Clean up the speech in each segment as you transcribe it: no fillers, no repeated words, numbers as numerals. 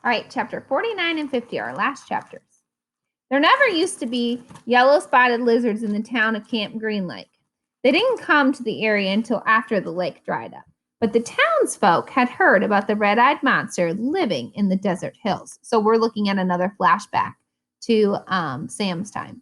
All right, chapter 49 and 50 are our last chapters. There never used to be yellow-spotted lizards in the town of Camp Green Lake. They didn't come to the area until after the lake dried up. But the townsfolk had heard about the red-eyed monster living in the desert hills. So we're looking at another flashback to Sam's time.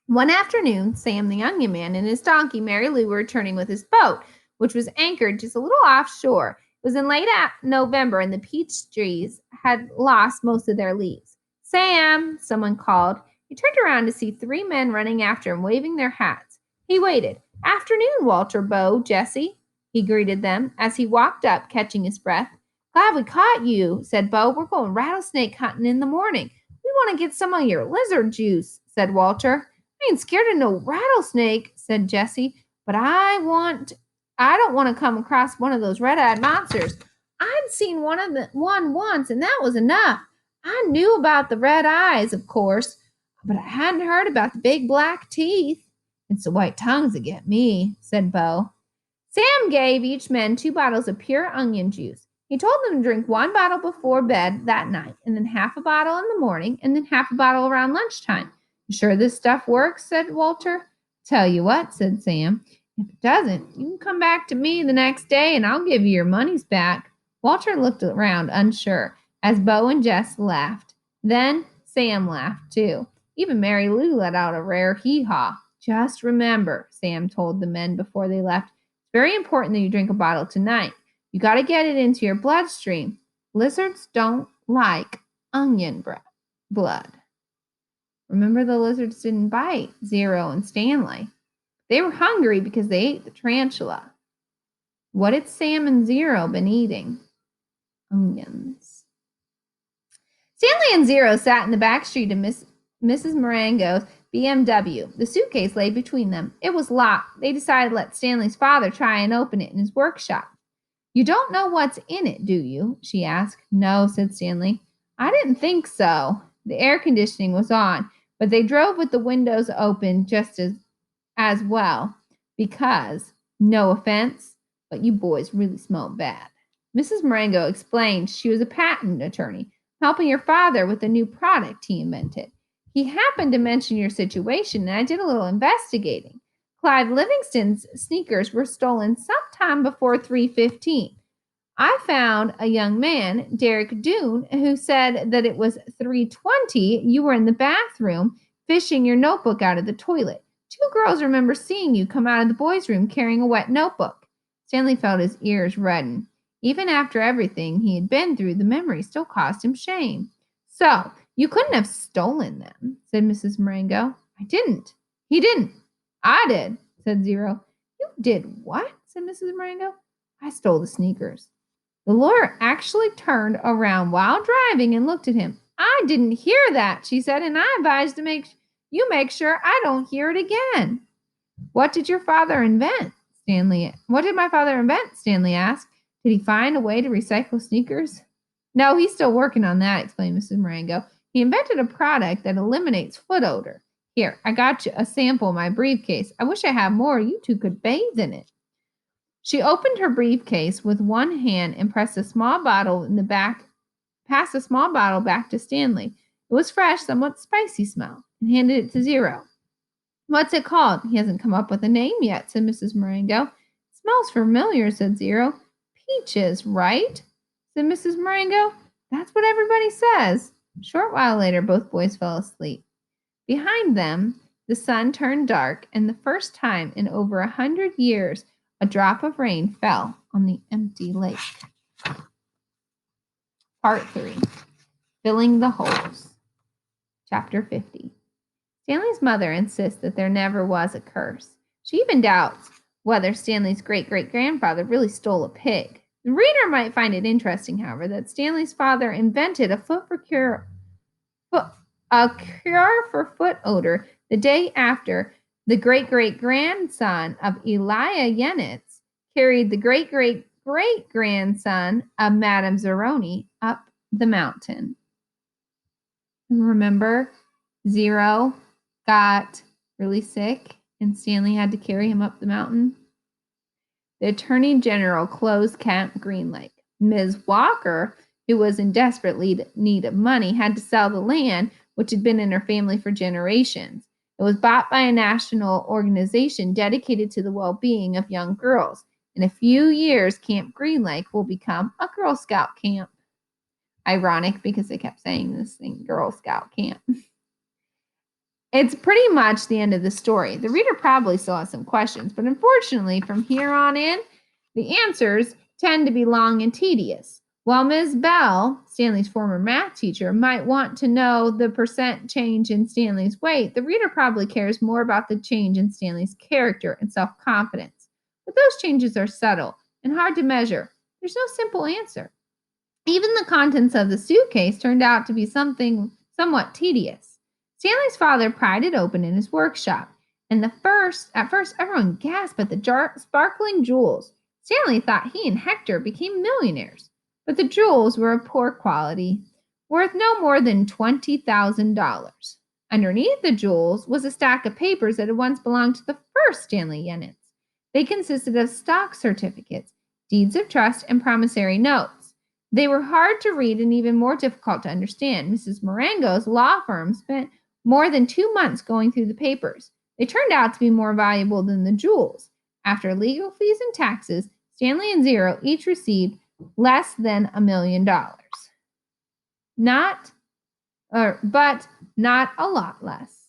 One afternoon, Sam the Onion Man and his donkey Mary Lou were returning with his boat, which was anchored just a little offshore. It was in late November, and the peach trees had lost most of their leaves. Sam, someone called. He turned around to see three men running after him, waving their hats. He waited. Afternoon, Walter, Bo, Jesse, he greeted them as he walked up, catching his breath. Glad we caught you, said Bo. We're going rattlesnake hunting in the morning. We want to get some of your lizard juice, said Walter. I ain't scared of no rattlesnake, said Jesse, but I don't want to come across one of those red-eyed monsters. I'd seen one once, and that was enough. I knew about the red eyes, of course, but I hadn't heard about the big black teeth. It's the white tongues that get me, said Bo. Sam gave each man 2 bottles of pure onion juice. He told them to drink 1 bottle before bed that night, and then half a bottle in the morning, and then half a bottle around lunchtime. You sure this stuff works? Said Walter. Tell you what, said Sam. If it doesn't, you can come back to me the next day, and I'll give you your monies back. Walter looked around unsure, as Bo and Jess laughed. Then Sam laughed, too. Even Mary Lou let out a rare hee-haw. Just remember, Sam told the men before they left, very important that you drink a bottle tonight. You got to get it into your bloodstream. Lizards don't like onion blood. Remember, the lizards didn't bite Zero and Stanley. They were hungry because they ate the tarantula. What had Sam and Zero been eating? Onions. Stanley and Zero sat in the back street of Mrs. Marengo's BMW. The suitcase lay between them. It was locked. They decided to let Stanley's father try and open it in his workshop. You don't know what's in it, do you? She asked. No, said Stanley. I didn't think so. The air conditioning was on, but they drove with the windows open just as well because, no offense, but you boys really smell bad. Mrs. Marengo explained she was a patent attorney, helping her father with a new product he invented. He happened to mention your situation, and I did a little investigating. Clive Livingston's sneakers were stolen sometime before 3:15. I found a young man, Derek Doone, who said that it was 3:20. You were in the bathroom fishing your notebook out of the toilet. 2 girls remember seeing you come out of the boys' room carrying a wet notebook. Stanley felt his ears redden. Even after everything he had been through, the memory still caused him shame. So, you couldn't have stolen them, said Mrs. Marengo. I didn't. He didn't. I did, said Zero. You did what? Said Mrs. Marengo. I stole the sneakers. The lawyer actually turned around while driving and looked at him. I didn't hear that, she said, and I advise to make sure I don't hear it again. What did your father invent? What did my father invent? Stanley asked. Did he find a way to recycle sneakers? No, he's still working on that, explained Mrs. Marengo. He invented a product that eliminates foot odor. Here, I got you a sample in my briefcase. I wish I had more. You 2 could bathe in it. She opened her briefcase with one hand and passed a small bottle back to Stanley. It was fresh, somewhat spicy smell, and handed it to Zero. What's it called? He hasn't come up with a name yet, said Mrs. Marengo. It smells familiar, said Zero. Peaches, right? Said Mrs. Marengo. That's what everybody says. A short while later, both boys fell asleep. Behind them, the sun turned dark, and the first time in over 100 years, a drop of rain fell on the empty lake. Part 3. Filling the Holes. Chapter 50. Stanley's mother insists that there never was a curse. She even doubts whether Stanley's great-great-grandfather really stole a pig. The reader might find it interesting, however, that Stanley's father invented a cure for foot odor the day after the great-great-grandson of Elia Yenitz carried the great-great-great-grandson of Madame Zeroni up the mountain. Remember, Zero got really sick and Stanley had to carry him up the mountain? The Attorney General closed Camp Green Lake. Ms. Walker, who was in desperate need of money, had to sell the land, which had been in her family for generations. It was bought by a national organization dedicated to the well-being of young girls. In a few years, Camp Green Lake will become a Girl Scout camp. Ironic because they kept saying this thing, Girl Scout camp. It's pretty much the end of the story. The reader probably still has some questions, but unfortunately, from here on in, the answers tend to be long and tedious. While Ms. Bell, Stanley's former math teacher, might want to know the percent change in Stanley's weight, the reader probably cares more about the change in Stanley's character and self-confidence. But those changes are subtle and hard to measure. There's no simple answer. Even the contents of the suitcase turned out to be something somewhat tedious. Stanley's father pried it open in his workshop, and at first everyone gasped at the sparkling jewels. Stanley thought he and Hector became millionaires, but the jewels were of poor quality, worth no more than $20,000. Underneath the jewels was a stack of papers that had once belonged to the first Stanley Yennets. They consisted of stock certificates, deeds of trust, and promissory notes. They were hard to read and even more difficult to understand. Mrs. Marengo's law firm spent more than 2 months going through the papers. They turned out to be more valuable than the jewels. After legal fees and taxes, Stanley and Zero each received less than $1 million. But not a lot less.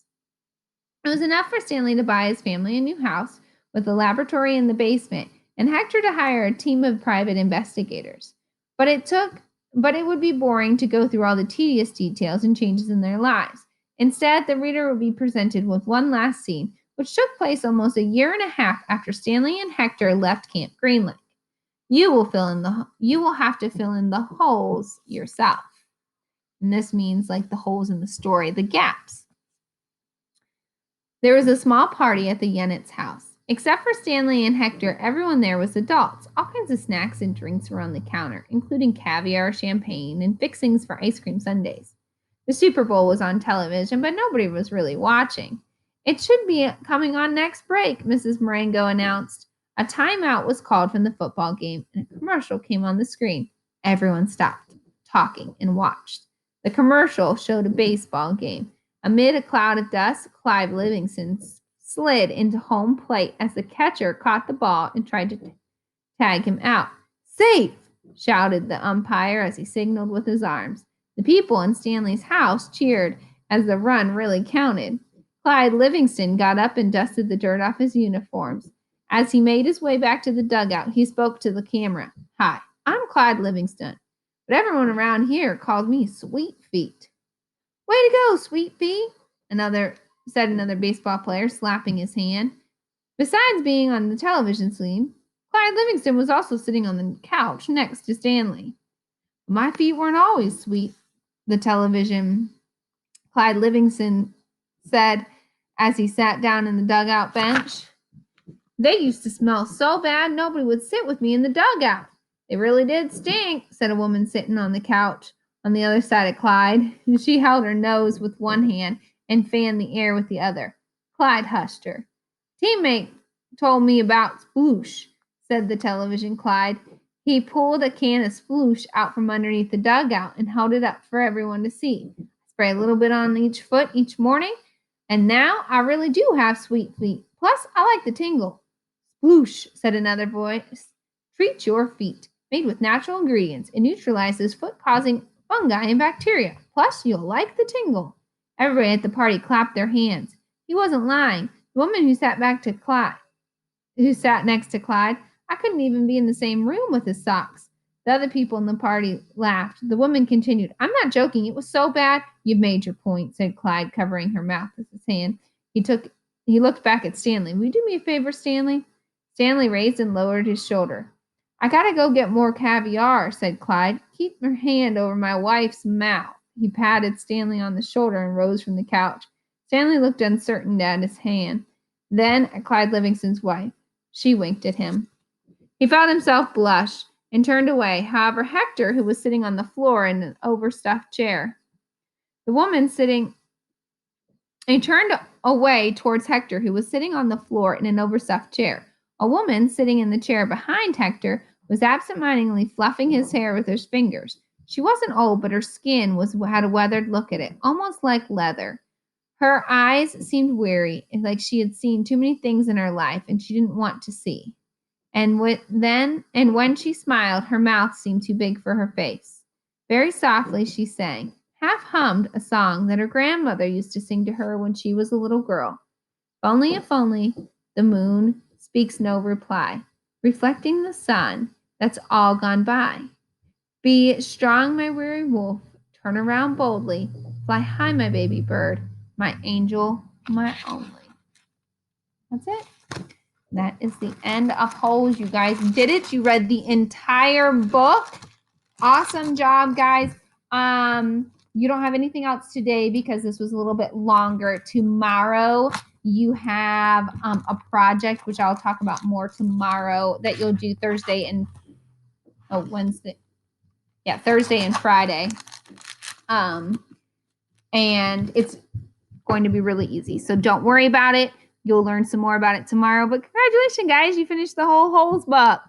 It was enough for Stanley to buy his family a new house with a laboratory in the basement and Hector to hire a team of private investigators. But it would be boring to go through all the tedious details and changes in their lives. Instead, the reader will be presented with one last scene, which took place almost a year and a half after Stanley and Hector left Camp Green Lake. You will have to fill in the holes yourself. And this means like the holes in the story, the gaps. There was a small party at the Yennets' house. Except for Stanley and Hector, everyone there was adults. All kinds of snacks and drinks were on the counter, including caviar, champagne, and fixings for ice cream sundaes. The Super Bowl was on television, but nobody was really watching. It should be coming on next break, Mrs. Marengo announced. A timeout was called from the football game, and a commercial came on the screen. Everyone stopped talking and watched. The commercial showed a baseball game. Amid a cloud of dust, Clive Livingston slid into home plate as the catcher caught the ball and tried to tag him out. Safe! Shouted the umpire as he signaled with his arms. The people in Stanley's house cheered as the run really counted. Clyde Livingston got up and dusted the dirt off his uniforms. As he made his way back to the dugout, he spoke to the camera. Hi, I'm Clyde Livingston, but everyone around here called me Sweet Feet. Way to go, Sweet Feet, said another baseball player, slapping his hand. Besides being on the television screen, Clyde Livingston was also sitting on the couch next to Stanley. My feet weren't always sweet, Clyde Livingston said as he sat down in the dugout bench. They used to smell so bad nobody would sit with me in the dugout. They really did stink, said a woman sitting on the couch on the other side of Clyde. She held her nose with one hand and fanned the air with the other. Clyde hushed her. Teammate told me about sploosh, said the television Clyde. He pulled a can of sploosh out from underneath the dugout and held it up for everyone to see. Spray a little bit on each foot each morning, and now I really do have sweet feet. Plus, I like the tingle. Sploosh, said another voice. Treat your feet. Made with natural ingredients. It neutralizes foot-causing fungi and bacteria. Plus, you'll like the tingle. Everybody at the party clapped their hands. He wasn't lying. The woman who sat next to Clyde, I couldn't even be in the same room with his socks. The other people in the party laughed. The woman continued, I'm not joking. It was so bad. You've made your point, said Clyde, covering her mouth with his hand. He looked back at Stanley. Will you do me a favor, Stanley? Stanley raised and lowered his shoulder. I gotta go get more caviar, said Clyde. Keep your hand over my wife's mouth. He patted Stanley on the shoulder and rose from the couch. Stanley looked uncertain at his hand, then at Clyde Livingston's wife. She winked at him. He felt himself blush and turned away. However, Hector, who was sitting on the floor in an overstuffed chair, he turned away towards Hector, who was sitting on the floor in an overstuffed chair. A woman sitting in the chair behind Hector was absent-mindedly fluffing his hair with her fingers. She wasn't old, but her skin had a weathered look at it, almost like leather. Her eyes seemed weary, like she had seen too many things in her life and she didn't want to see. And when she smiled, her mouth seemed too big for her face. Very softly she sang, half hummed a song that her grandmother used to sing to her when she was a little girl. If only, the moon speaks no reply, reflecting the sun that's all gone by. Be strong, my weary wolf, turn around boldly, fly high, my baby bird, my angel, my only. That's it. That is the end of Holes. You guys did it. You read the entire book. Awesome job, guys. You don't have anything else today because this was a little bit longer. Tomorrow, you have a project, which I'll talk about more tomorrow, that you'll do Thursday and Wednesday. Yeah, Thursday and Friday. And it's going to be really easy. So don't worry about it. You'll learn some more about it tomorrow. But congratulations, guys. You finished the whole Holes book.